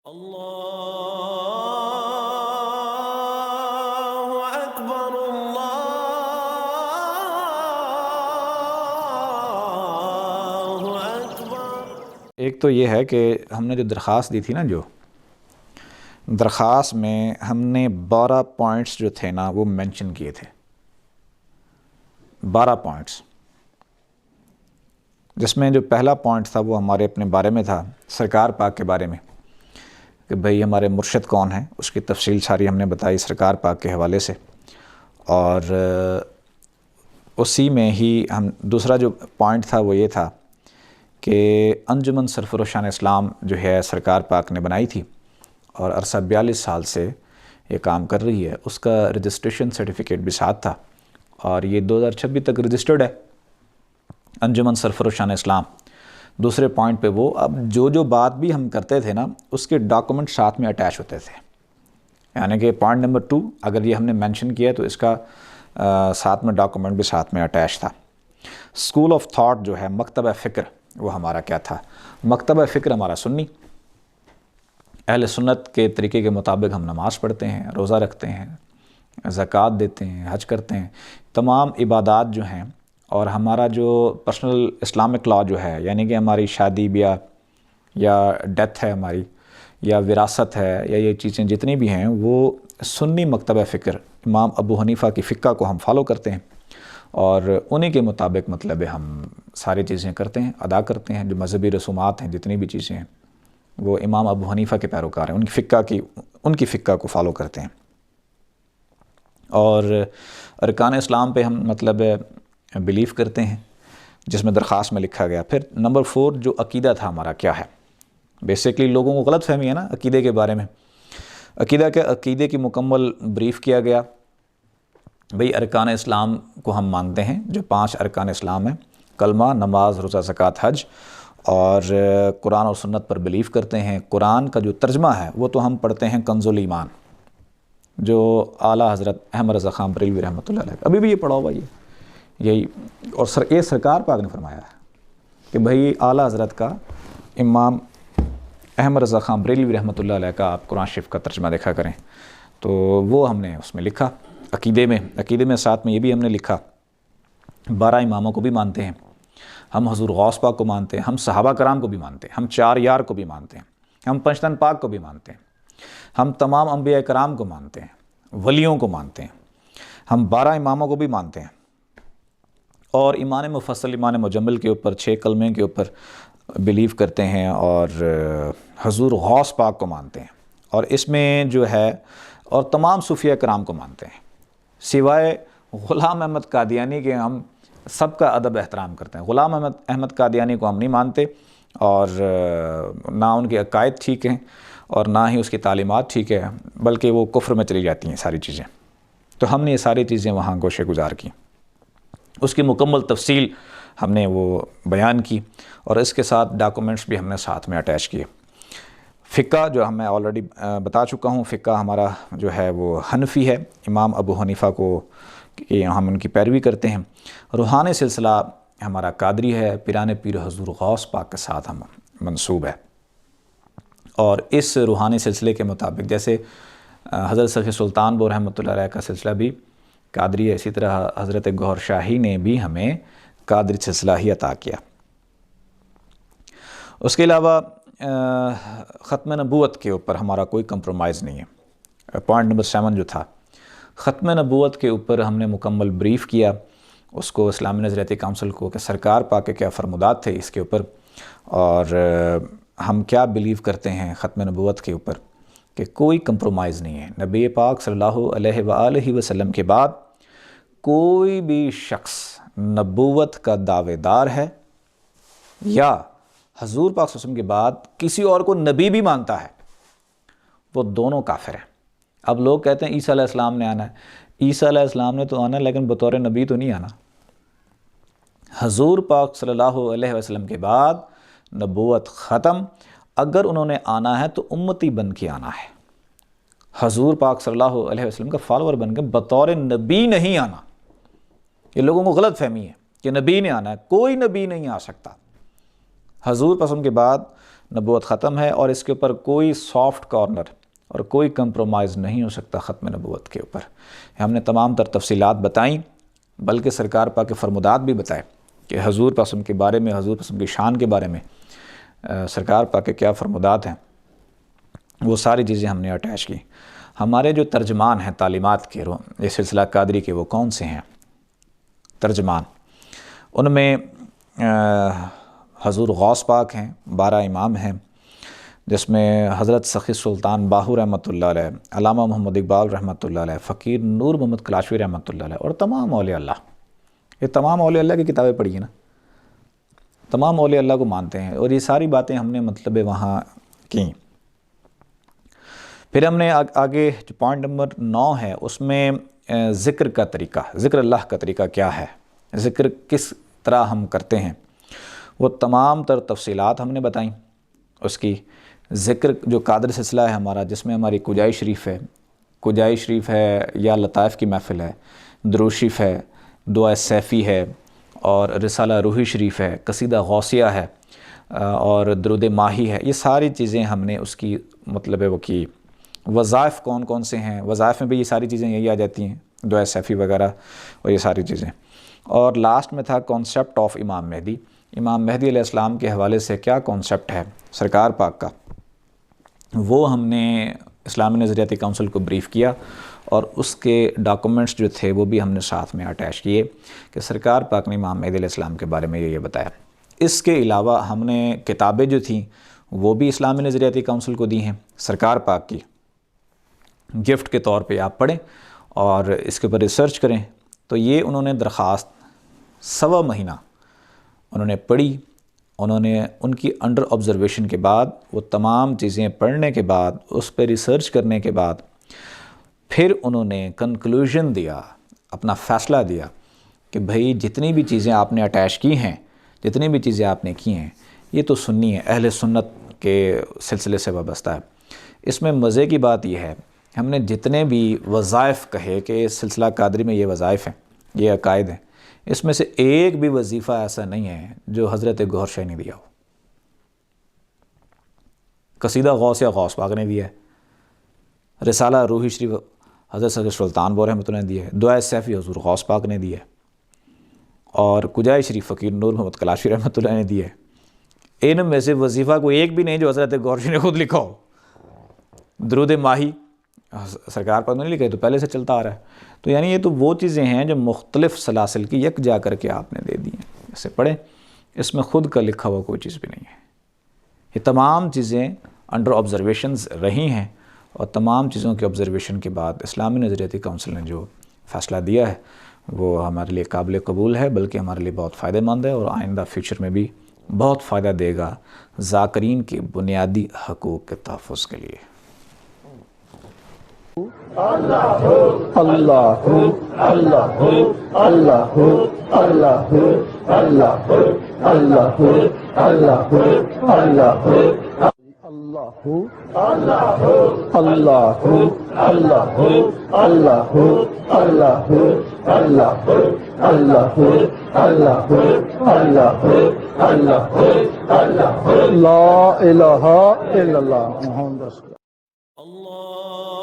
اللہ اکبر اللہ اکبر۔ ایک تو یہ ہے کہ ہم نے جو درخواست دی تھی نا، جو درخواست میں ہم نے 12 پوائنٹس جو تھے نا وہ مینشن کیے تھے، 12 پوائنٹس، جس میں جو پہلا پوائنٹ تھا وہ ہمارے اپنے بارے میں تھا، سرکار پاک کے بارے میں، کہ بھئی ہمارے مرشد کون ہیں، اس کی تفصیل ساری ہم نے بتائی سرکار پاک کے حوالے سے۔ اور اسی میں ہی ہم دوسرا جو پوائنٹ تھا وہ یہ تھا کہ انجمن سرفروشان اسلام جو ہے سرکار پاک نے بنائی تھی اور عرصہ 42 سال سے یہ کام کر رہی ہے، اس کا رجسٹریشن سرٹیفکیٹ بھی ساتھ تھا، اور یہ 2026 تک رجسٹرڈ ہے انجمن سرفروشان اسلام۔ دوسرے پوائنٹ پہ وہ اب جو بات بھی ہم کرتے تھے نا اس کے ڈاکومنٹ ساتھ میں اٹیچ ہوتے تھے، یعنی کہ پوائنٹ نمبر 2 اگر یہ ہم نے مینشن کیا تو اس کا ساتھ میں ڈاکومنٹ بھی ساتھ میں اٹیچ تھا۔ اسکول آف تھاٹ جو ہے، مکتبہ فکر، وہ ہمارا کیا تھا؟ مکتبہ فکر ہمارا سنی، اہل سنت کے طریقے کے مطابق ہم نماز پڑھتے ہیں، روزہ رکھتے ہیں، زکوٰۃ دیتے ہیں، حج کرتے ہیں، تمام عبادات جو ہیں، اور ہمارا جو پرسنل اسلامک لا جو ہے، یعنی کہ ہماری شادی بیاہ یا ڈیتھ ہے ہماری، یا وراثت ہے، یا یہ چیزیں جتنی بھی ہیں وہ سنی مکتبہ فکر امام ابو حنیفہ کی فقہ کو ہم فالو کرتے ہیں، اور انہی کے مطابق مطلب ہم ساری چیزیں کرتے ہیں، ادا کرتے ہیں۔ جو مذہبی رسومات ہیں، جتنی بھی چیزیں ہیں، وہ امام ابو حنیفہ کے پیروکار ہیں، ان کی فقہ کو فالو کرتے ہیں۔ اور ارکان اسلام پہ ہم مطلب بلیف کرتے ہیں، جس میں درخواست میں لکھا گیا۔ پھر نمبر 4 جو عقیدہ تھا ہمارا کیا ہے، بیسیکلی لوگوں کو غلط فہمی ہے نا عقیدے کے بارے میں۔ عقیدے کی مکمل بریف کیا گیا۔ بھئی ارکان اسلام کو ہم مانتے ہیں، جو 5 ارکان اسلام ہیں، کلمہ، نماز، روزہ، زکوٰۃ، حج، اور قرآن اور سنت پر بلیف کرتے ہیں۔ قرآن کا جو ترجمہ ہے وہ تو ہم پڑھتے ہیں کنز الایمان، جو اعلیٰ حضرت احمد رضا خان بریلوی رحمۃ اللہ علیہ، ابھی بھی یہ پڑھا ہوا یہی، اور یہ سرکار پاک نے فرمایا ہے کہ بھئی اعلیٰ حضرت کا امام احمد رضا خان بریلوی رحمۃ اللہ علیہ کا آپ قرآن شریف کا ترجمہ دیکھا کریں۔ تو وہ ہم نے اس میں لکھا، عقیدے میں ساتھ میں یہ بھی ہم نے لکھا، 12 اماموں کو بھی مانتے ہیں ہم، حضور غوث پاک کو مانتے ہیں ہم، صحابہ کرام کو بھی مانتے ہیں ہم، 4 یار کو بھی مانتے ہیں ہم، پنجتن پاک کو بھی مانتے ہیں ہم، تمام انبیاء کرام کو مانتے ہیں، ولیوں کو مانتے ہیں ہم، 12 اماموں کو بھی مانتے ہیں، اور ایمان مفصل، ایمان مجمل کے اوپر 6 کلمے کے اوپر بلیو کرتے ہیں، اور حضور غوث پاک کو مانتے ہیں، اور اس میں جو ہے اور تمام صوفیہ کرام کو مانتے ہیں، سوائے غلام احمد قادیانی کے ہم سب کا ادب احترام کرتے ہیں۔ غلام احمد قادیانی کو ہم نہیں مانتے، اور نہ ان کے عقائد ٹھیک ہیں اور نہ ہی اس کی تعلیمات ٹھیک ہے، بلکہ وہ کفر میں چلی جاتی ہیں ساری چیزیں۔ تو ہم نے یہ ساری چیزیں وہاں گوشے گزار کی، اس کی مکمل تفصیل ہم نے وہ بیان کی، اور اس کے ساتھ ڈاکومنٹس بھی ہم نے ساتھ میں اٹیچ کیے۔ فقہ جو میں آلریڈی بتا چکا ہوں، فقہ ہمارا جو ہے وہ حنفی ہے، امام ابو حنیفہ کو ہم ان کی پیروی کرتے ہیں۔ روحانی سلسلہ ہمارا قادری ہے، پیران پیر حضور غوث پاک کے ساتھ ہم منسوب ہے، اور اس روحانی سلسلے کے مطابق جیسے حضرت سخی سلطان بو رحمۃ اللہ علیہ کا سلسلہ بھی قادری ہے، اسی طرح حضرت گوہر شاہی نے بھی ہمیں قادری سلسلہ ہی عطا کیا۔ اس کے علاوہ ختم نبوت کے اوپر ہمارا کوئی کمپرومائز نہیں ہے۔ پوائنٹ نمبر 7 جو تھا، ختم نبوت کے اوپر ہم نے مکمل بریف کیا اس کو، اسلامی نظریاتی کونسل کو، کہ سرکار پاک کے کیا فرمودات تھے اس کے اوپر، اور ہم کیا بلیو کرتے ہیں ختم نبوت کے اوپر، کہ کوئی کمپرومائز نہیں ہے۔ نبی پاک صلی اللہ علیہ وآلہ وسلم کے بعد کوئی بھی شخص نبوت کا دعوے دار ہے یا حضور پاک صلی اللہ علیہ وسلم کے بعد کسی اور کو نبی بھی مانتا ہے، وہ دونوں کافر ہیں۔ اب لوگ کہتے ہیں عیسیٰ علیہ السلام نے آنا ہے، عیسیٰ علیہ السلام نے تو آنا ہے لیکن بطور نبی تو نہیں آنا۔ حضور پاک صلی اللہ علیہ وسلم کے بعد نبوت ختم، اگر انہوں نے آنا ہے تو امتی بن کے آنا ہے، حضور پاک صلی اللہ علیہ وسلم کا فالوور بن کے بطور نبی نہیں آنا۔ یہ لوگوں کو غلط فہمی ہے کہ نبی نے آنا ہے، کوئی نبی نہیں آ سکتا۔ حضور پسند کے بعد نبوت ختم ہے اور اس کے اوپر کوئی سافٹ کارنر اور کوئی کمپرومائز نہیں ہو سکتا ختم نبوت کے اوپر۔ ہم نے تمام تر تفصیلات بتائیں، بلکہ سرکار پاک کے فرمودات بھی بتائے کہ حضور پاسم کے بارے میں، حضور پاسم کی شان کے بارے میں سرکار پاک کے کیا فرمودات ہیں، وہ ساری چیزیں ہم نے اٹیچ کی۔ ہمارے جو ترجمان ہیں تعلیمات کے یہ سلسلہ قادری کے، وہ کون سے ہیں ترجمان؟ ان میں حضور غوث پاک ہیں، 12 امام ہیں، جس میں حضرت سخی سلطان باہو رحمۃ اللہ علیہ، علامہ محمد اقبال رحمۃ اللہ علیہ، فقیر نور محمد کلاشوی رحمۃ اللہ علیہ، اور تمام اولیاء اللہ۔ یہ تمام اولیاء اللہ کی کتابیں پڑھی ہیں نا، تمام اولیاء اللہ کو مانتے ہیں، اور یہ ساری باتیں ہم نے مطلب وہاں کیں۔ پھر ہم نے آگے جو پوائنٹ نمبر 9 ہے، اس میں ذکر کا طریقہ، ذکر اللہ کا طریقہ کیا ہے، ذکر کس طرح ہم کرتے ہیں، وہ تمام تر تفصیلات ہم نے بتائیں اس کی۔ ذکر جو قادر سلسلہ ہے ہمارا، جس میں ہماری کجائی شریف ہے، کجائی شریف ہے یا لطائف کی محفل ہے، درود شریف ہے، دعا سیفی ہے، اور رسالہ روحی شریف ہے، قصیدہ غوثیہ ہے، اور درود ماہی ہے۔ یہ ساری چیزیں ہم نے اس کی مطلب وہ کی۔ وظائف کون کون سے ہیں، وظائف میں بھی یہ ساری چیزیں یہی آ جاتی ہیں، دعا سیفی وغیرہ اور یہ ساری چیزیں۔ اور لاسٹ میں تھا کانسیپٹ آف امام مہدی، امام مہدی علیہ السلام کے حوالے سے کیا کانسیپٹ ہے سرکار پاک کا، وہ ہم نے اسلامی نظریاتی کونسل کو بریف کیا، اور اس کے ڈاکومنٹس جو تھے وہ بھی ہم نے ساتھ میں اٹیچ کیے کہ سرکار پاک نے امام مہدی علیہ السلام کے بارے میں یہ بتایا۔ اس کے علاوہ ہم نے کتابیں جو تھیں وہ بھی اسلامی نظریاتی کونسل کو دی ہیں سرکار پاک کی، گفٹ کے طور پہ آپ پڑھیں اور اس کے اوپر ریسرچ کریں۔ تو یہ انہوں نے درخواست 1.25 مہینہ انہوں نے پڑھی، انہوں نے ان کی انڈر آبزرویشن کے بعد، وہ تمام چیزیں پڑھنے کے بعد، اس پہ ریسرچ کرنے کے بعد، پھر انہوں نے کنکلوژن دیا، اپنا فیصلہ دیا کہ بھئی جتنی بھی چیزیں آپ نے اٹیچ کی ہیں، جتنی بھی چیزیں آپ نے کی ہیں، یہ تو سنی ہے، اہل سنت کے سلسلے سے وابستہ ہے۔ اس میں مزے کی بات یہ ہے، ہم نے جتنے بھی وظائف کہے کہ سلسلہ قادری میں یہ وظائف ہیں، یہ عقائد ہیں، اس میں سے ایک بھی وظیفہ ایسا نہیں ہے جو حضرت گوہر شاہی نے دیا ہو۔ قصیدہ غوثیہ غوث پاک نے دیا ہے، رسالہ روحی شریف حضرت سید سلطان بور رحمۃ اللہ نے دیا ہے، دعا سیفی حضور غوث پاک نے دیا ہے، اور کجائی شریف فقیر نور محمد کلاشوی رحمۃ اللہ نے دیا ہے۔ ان میں سے وظیفہ کوئی ایک بھی نہیں جو حضرت گوہر شاہی نے خود لکھا ہو۔ درود ماہی سرکار پر نہیں لکھا ہے، تو پہلے سے چلتا آ رہا ہے۔ تو یعنی یہ تو وہ چیزیں ہیں جو مختلف سلاسل کی یک جا کر کے آپ نے دے دی ہیں، اسے پڑھیں، اس میں خود کا لکھا ہوا کوئی چیز بھی نہیں ہے۔ یہ تمام چیزیں انڈر آبزرویشنز رہی ہیں، اور تمام چیزوں کے آبزرویشن کے بعد اسلامی نظریاتی کونسل نے جو فیصلہ دیا ہے وہ ہمارے لیے قابل قبول ہے، بلکہ ہمارے لیے بہت فائدہ مند ہے، اور آئندہ فیوچر میں بھی بہت فائدہ دے گا ذاکرین کے بنیادی حقوق کے تحفظ کے لیے۔ اللہ اللہ اللہ اللہ اللہ اللہ اللہ اللہ اللہ اللہ اللہ اللہ اللہ اللہ اللہ اللہ اللہ اللہ اللہ لا الہ الا اللہ محمد رسول اللہ۔